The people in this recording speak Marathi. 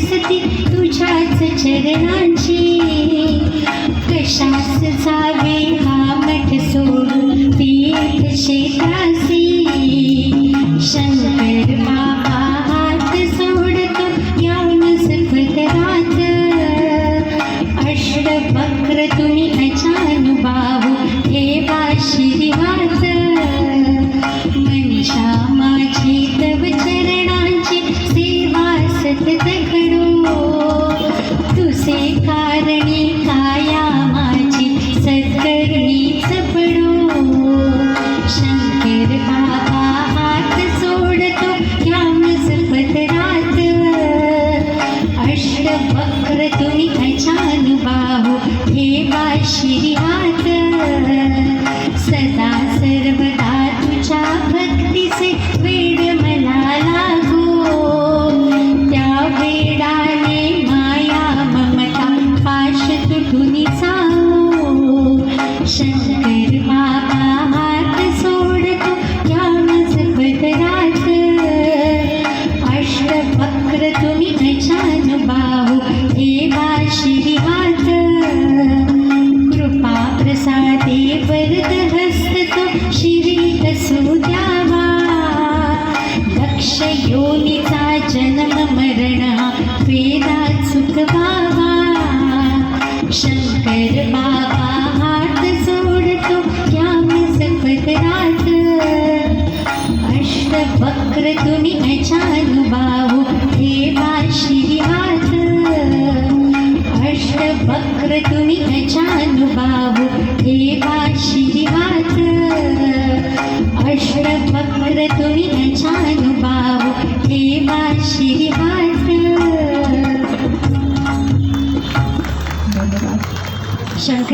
सती तुझ्याच चरणांची. कशास जावे हा मठ सोडून तीर्थ क्षेत्रासी. शंकर बाबा हात सोडतो यानुस पदरात. अष्टवक्र तुम्ही अजानुबाहू ठेवा शिरीवात. मनीषा माझी तव चरणांची सेवा सतत घडो. तुझे कारणी काया माझी सत्कर्मीच पडो. शंकर बाबा हात सोडतो यानुस पदरात. अष्टवक्र तुम्ही अजानुबाहू ठेवा शिरीवात. सदा सर्वदा तुझ्या भक्तीचे वेड मला लागो. त्या वेडाने माया ममता पाश तुटून जाओ. शंकर बाबा हात सोडतो यानुस पदरात. अष्टवक्र तुम्ही अजानुबाहू ठेवा शिरीवात. कृपा प्रसादे वरद हस्त तो शिरी कसू द्यावा. दक्ष योनीचा जन्म मरण हा वेदा चुकवावा. शंकर बाबा हात सोडतो यानुस पदरात. अष्टवक्र तुम्ही अजानुबाहू ठेवा शिरीवात. अष्टवक्र तुम्ही अजानुबाहू ठेवा शिरीवात. अष्टवक्र तुम्ही अजानुबाहू ठेवा शिरीवात. शंकर